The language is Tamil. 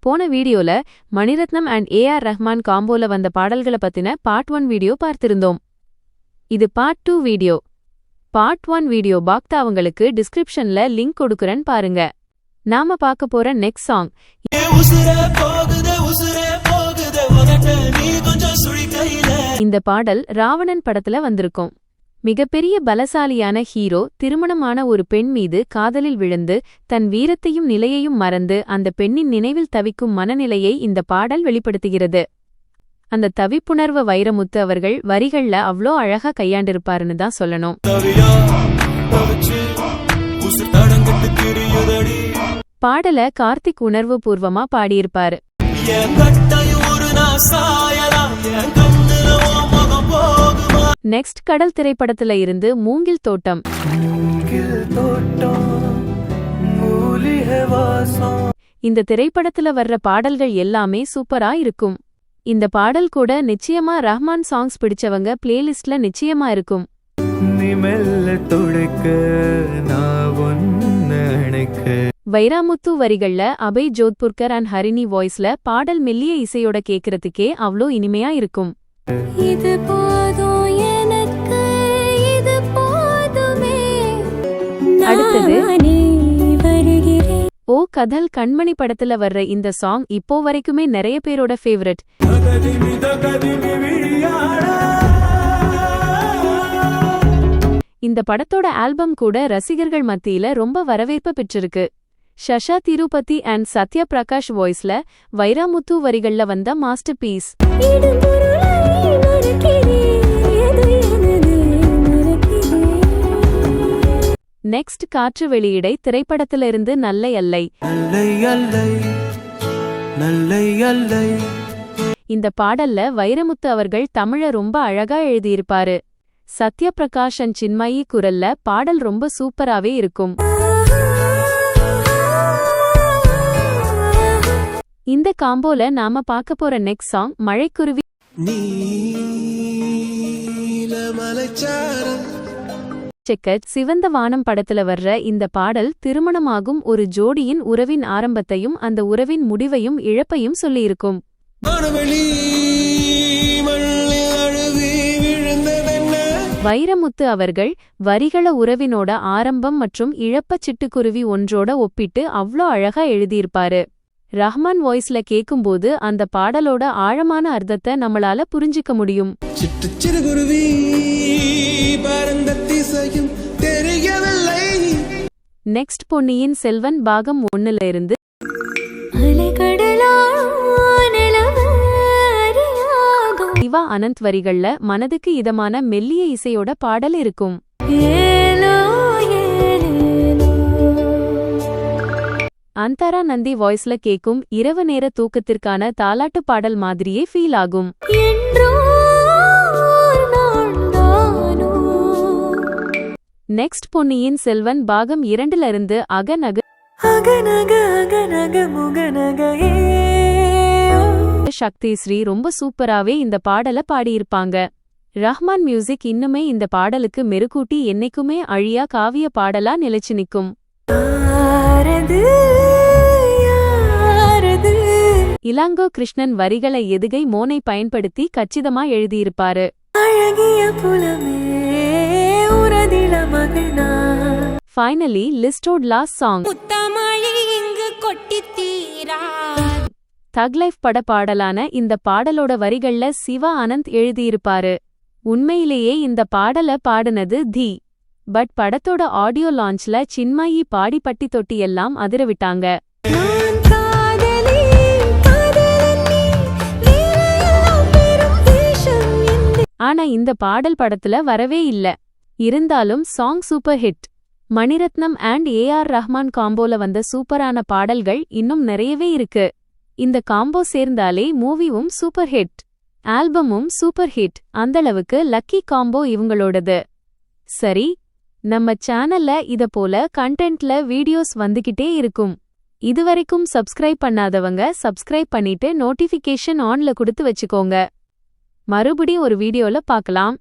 போன வீடியோல மணிரத்னம் அண்ட் ஏஆர் ரஹ்மான் காம்போல வந்த பாடல்களை பத்தின பார்ட் 1 வீடியோ பார்த்திருந்தோம். இது பார்ட் 2 வீடியோ. பார்ட் 1 வீடியோ பாக்தாவங்களுக்கு டிஸ்கிரிப்ஷன்ல லிங்க் கொடுக்குறேன் பாருங்க. நாம பார்க்க போற நெக்ஸ்ட் சாங் இந்த பாடல் ராவணன் படத்துல வந்திருக்கும். மிகப்பெரிய பலசாலியான ஹீரோ திருமணமான ஒரு பெண் மீது காதலில் விழுந்து தன் வீரத்தையும் நிலையையும் மறந்து அந்த பெண்ணின் நினைவில் தவிக்கும் மனநிலையை இந்த பாடல் வெளிப்படுத்துகிறது. அந்த தவிப்புணர்வு வைரமுத்து அவர்கள் வரிகள்ல அவ்ளோ அழகா கையாண்டிருப்பாருன்னு தான் சொல்லணும். பாடல கார்த்திக் உணர்வு பூர்வமா பாடியிருப்பாரு. நெக்ஸ்ட் கடல் திரைப்படத்துல இருந்து மூங்கில் தோட்டம். இந்த திரைப்படத்துல வர்ற பாடல்கள் எல்லாமே சூப்பரா இருக்கும். இந்த பாடல் கூட நிச்சயமா ரஹ்மான் சாங்ஸ் பிடிச்சவங்க பிளேலிஸ்ட்ல நிச்சயமா இருக்கும். வைராமுத்து வரிகள்ல அபய் ஜோத்புர்கர் அண்ட் ஹரிணி வாய்ஸ்ல பாடல் மெல்லிய இசையோட கேக்குறதுக்கே அவ்ளோ இனிமையா இருக்கும். அடுத்தது ஓ கதல் கண்மணி படத்துல வர்ற இந்த சாங் இப்போ வரைக்குமே நிறைய பேரோட ஃபேவரட். இந்த படத்தோட ஆல்பம் கூட ரசிகர்கள் மத்தியில ரொம்ப வரவேற்பு பெற்றிருக்கு. ஷஷா திருபதி அண்ட் சத்யா பிரகாஷ் வாய்ஸ்ல வைராமுத்து வரிகள்ல வந்த மாஸ்டர் பீஸ். நெக்ஸ்ட் காற்று வெளியிடை திரைப்படத்திலிருந்து நல்லை அல்லை. இந்த பாடல்ல வைரமுத்து அவர்கள் தமிழ ரொம்ப அழகா எழுதியிருப்பாரு. சத்யா பிரகாஷ் அண்ட் சின்மயி குரல்ல பாடல் ரொம்ப சூப்பராவே இருக்கும். இந்த காம்போல நாம பார்க்க போற நெக்ஸ்ட் சாங் மழைக்குருவி. செக்கட் சிவந்த வானம் படத்துல வர்ற இந்த பாடல் திருமணமாகும் ஒரு ஜோடியின் உறவின் ஆரம்பத்தையும் அந்த உறவின் முடிவையும் இழப்பையும் சொல்லியிருக்கும். வைரமுத்து அவர்கள் வரிகள உறவினோட ஆரம்பம் மற்றும் இழப்ப சிட்டுக்குருவி ஒன்றோட ஒப்பிட்டு அவ்ளோ அழகா எழுதியிருப்பாரு. ரஹ்மான் வாய்ஸ்ல கேக்கும்போது அந்த பாடலோட ஆழமான அர்த்தத்தை நம்மளால புரிஞ்சிக்க முடியும். நெக்ஸ்ட் பொன்னியின் செல்வன் பாகம் 1ல இருந்து சிவா அனந்த் வரிகள்ல மனதுக்கு இதமான மெல்லிய இசையோட பாடல் இருக்கும். அந்தாரா நந்தி வாய்ஸ்ல கேக்கும் இரவு நேர தூக்கத்திற்கான தாலாட்டு பாடல் மாதிரியே ஃபீல் ஆகும். நெக்ஸ்ட் பொன்னியின் செல்வன் பாகம் 2ல இருந்து அகநக சக்தி ஸ்ரீ ரொம்ப சூப்பராவே இந்த பாடல பாடியிருப்பாங்க. ரஹ்மான் மியூசிக் இன்னுமே இந்த பாடலுக்கு மெருகூட்டி என்னைக்குமே அழியா காவிய பாடலா நிலைச்சு நிக்கும். இலாங்கோ கிருஷ்ணன் வரிகளை எதுகை மோனை பயன்படுத்தி கச்சிதமா எழுதியிருப்பாரு. ஃபைனலி லிஸ்டோட் லாஸ்ட் சாங் தக் லைஃப் பட பாடலான இந்த பாடலோட வரிகள்ல சிவா அனந்த் எழுதியிருப்பாரு. உண்மையிலேயே இந்த பாடல பாடுனது தி பட் படத்தோட ஆடியோ லான்ச்ல சின்மயி பாடி பட்டி தொட்டி எல்லாம் அதிரவிட்டாங்க. ஆனா இந்த பாடல் படத்துல வரவே இல்ல. இருந்தாலும் song super hit. Mani Ratnam and AR Rahman காம்போல வந்த சூப்பரான பாடல்கள் இன்னும் நிறையவே இருக்கு. இந்த காம்போ சேர்ந்தாலே மூவியும் சூப்பர் ஹிட், ஆல்பமும் சூப்பர் ஹிட். அந்தளவுக்கு லக்கி காம்போ இவங்களோடது. சரி, நம்ம சேனல்ல இத போல கண்டென்ட்ல வீடியோஸ் வந்துகிட்டே இருக்கும். இதுவரைக்கும் சப்ஸ்கிரைப் பண்ணாதவங்க சப்ஸ்கிரைப் பண்ணிட்டு நோட்டிஃபிகேஷன் ஆன்ல கொடுத்து வச்சுக்கோங்க. மறுபடியும் ஒரு வீடியோல பார்க்கலாம்.